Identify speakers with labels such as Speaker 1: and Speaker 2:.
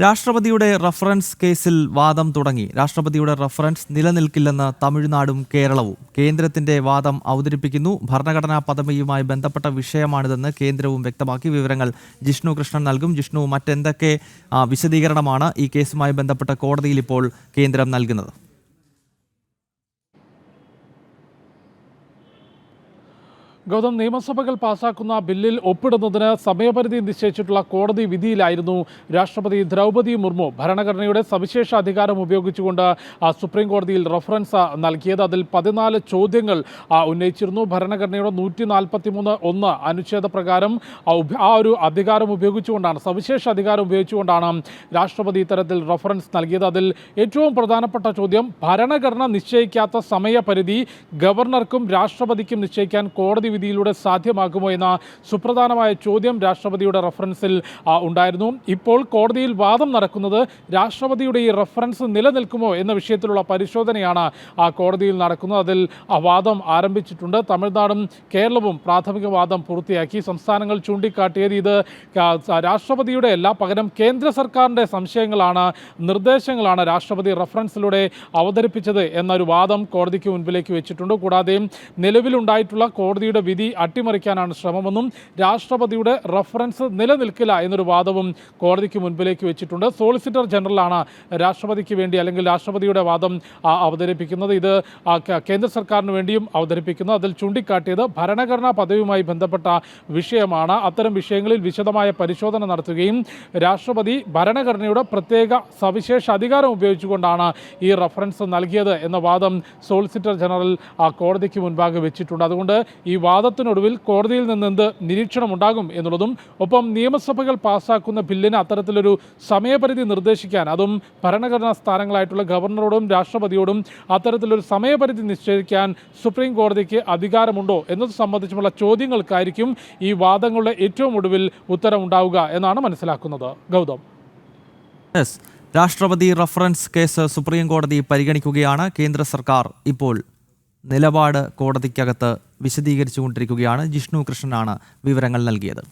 Speaker 1: രാഷ്ട്രപതിയുടെ റഫറൻസ് കേസിൽ വാദം തുടങ്ങി. രാഷ്ട്രപതിയുടെ റഫറൻസ് നിലനിൽക്കില്ലെന്ന് തമിഴ്നാടും കേരളവും. കേന്ദ്രത്തിന്റെ വാദം അവതരിപ്പിക്കുന്നു. ഭരണഘടനാ പദവിയുമായി ബന്ധപ്പെട്ട വിഷയമാണിതെന്ന് കേന്ദ്രവും വ്യക്തമാക്കി. വിവരങ്ങൾ ജിഷ്ണു കൃഷ്ണൻ നൽകും. ജിഷ്ണു, മറ്റെന്തൊക്കെ വിശദീകരണമാണ് ഈ കേസുമായി ബന്ധപ്പെട്ട കോടതിയിൽ ഇപ്പോൾ കേന്ദ്രം നൽകുന്നത്?
Speaker 2: ഗൗതം, നിയമസഭകൾ പാസാക്കുന്ന ബില്ലിൽ ഒപ്പിടുന്നതിന് സമയപരിധി നിശ്ചയിച്ചിട്ടുള്ള കോടതി വിധിയിലായിരുന്നു രാഷ്ട്രപതി ദ്രൗപദി മുർമു ഭരണഘടനയുടെ സവിശേഷ അധികാരം ഉപയോഗിച്ചുകൊണ്ട് സുപ്രീം കോടതിയിൽ റഫറൻസ് നൽകിയത്. അതിൽ 14 ചോദ്യങ്ങൾ ഉന്നയിച്ചിരുന്നു. ഭരണഘടനയുടെ 143(1) അനുച്ഛേദ പ്രകാരം ആ ഒരു അധികാരം ഉപയോഗിച്ചുകൊണ്ടാണ്, സവിശേഷ അധികാരം ഉപയോഗിച്ചുകൊണ്ടാണ് രാഷ്ട്രപതി ഇത്തരത്തിൽ റഫറൻസ് നൽകിയത്. അതിൽ ഏറ്റവും പ്രധാനപ്പെട്ട ചോദ്യം, ഭരണഘടന നിശ്ചയിക്കാത്ത സമയപരിധി ഗവർണർക്കും രാഷ്ട്രപതിക്കും നിശ്ചയിക്കാൻ കോടതി വിധിയിലൂടെ സാധ്യമാകുമോ എന്ന സുപ്രധാനമായ ചോദ്യം രാഷ്ട്രപതിയുടെ റഫറൻസിൽ ഉണ്ടായിരുന്നു. ഇപ്പോൾ കോടതിയിൽ വാദം നടക്കുന്നത് രാഷ്ട്രപതിയുടെ ഈ റഫറൻസ് നിലനിൽക്കുമോ എന്ന വിഷയത്തിലുള്ള പരിശോധനയാണ് കോടതിയിൽ നടക്കുന്നത്. അതിൽ വാദം ആരംഭിച്ചിട്ടുണ്ട്. തമിഴ്നാടും കേരളവും പ്രാഥമിക വാദം പൂർത്തിയാക്കി. സംസ്ഥാനങ്ങൾ ചൂണ്ടിക്കാട്ടിയത് ഇത് രാഷ്ട്രപതിയുടെ അല്ല, പകരം കേന്ദ്ര സർക്കാരിൻ്റെ സംശയങ്ങളാണ്, നിർദ്ദേശങ്ങളാണ് രാഷ്ട്രപതി റഫറൻസിലൂടെ അവതരിപ്പിച്ചത് എന്നൊരു വാദം കോടതിക്ക് മുൻപിലേക്ക് വെച്ചിട്ടുണ്ട്. കൂടാതെ നിലവിലുണ്ടായിട്ടുള്ള കോടതിയുടെ വിധി അട്ടിമറിക്കാനാണ് ശ്രമമെന്നും രാഷ്ട്രപതിയുടെ റഫറൻസ് നിലനിൽക്കില്ല എന്നൊരു വാദവും കോടതിക്ക് മുൻപിലേക്ക് വെച്ചിട്ടുണ്ട്. സോളിസിറ്റർ ജനറലാണ് രാഷ്ട്രപതിക്ക് വേണ്ടി, അല്ലെങ്കിൽ രാഷ്ട്രപതിയുടെ വാദം അവതരിപ്പിക്കുന്നത്. ഇത് കേന്ദ്ര സർക്കാരിന് വേണ്ടിയും അവതരിപ്പിക്കുന്നു. അതിൽ ചൂണ്ടിക്കാട്ടിയത് ഭരണഘടനാ പദവിയുമായി ബന്ധപ്പെട്ട വിഷയമാണ്. അത്തരം വിഷയങ്ങളിൽ വിശദമായ പരിശോധന നടത്തുകയും രാഷ്ട്രപതി ഭരണഘടനയുടെ പ്രത്യേക സവിശേഷ അധികാരം ഉപയോഗിച്ചുകൊണ്ടാണ് ഈ റഫറൻസ് നൽകിയത് എന്ന വാദം സോളിസിറ്റർ ജനറൽ കോടതിക്ക് മുൻപാകെ വെച്ചിട്ടുണ്ട്. അതുകൊണ്ട് ഈ വാദത്തിനൊടുവിൽ കോടതിയിൽ നിന്ന് എന്ത് നിരീക്ഷണമുണ്ടാകും എന്നുള്ളതും, ഒപ്പം നിയമസഭകൾ പാസ്സാക്കുന്ന ബില്ലിന് അത്തരത്തിലൊരു സമയപരിധി നിർദ്ദേശിക്കാൻ, അതും ഭരണഘടനാ സ്ഥാനങ്ങളായിട്ടുള്ള ഗവർണറോടും രാഷ്ട്രപതിയോടും അത്തരത്തിലൊരു സമയപരിധി നിശ്ചയിക്കാൻ സുപ്രീം കോടതിക്ക് അധികാരമുണ്ടോ എന്നത് സംബന്ധിച്ചുള്ള ചോദ്യങ്ങൾക്കായിരിക്കും ഈ വാദങ്ങളുടെ ഏറ്റവും ഒടുവിൽ ഉത്തരമുണ്ടാവുക എന്നാണ് മനസ്സിലാക്കുന്നത്. ഗൗതം,
Speaker 1: രാഷ്ട്രപതി റഫറൻസ് കേസ് സുപ്രീം കോടതി പരിഗണിക്കുകയാണ്. കേന്ദ്ര സർക്കാർ ഇപ്പോൾ നിലപാട് കോടതിക്കകത്ത് വിശദീകരിച്ചുകൊണ്ടിരിക്കുകയാണ്. ജിഷ്ണു കൃഷ്ണനാണ് വിവരങ്ങൾ നൽകിയത്.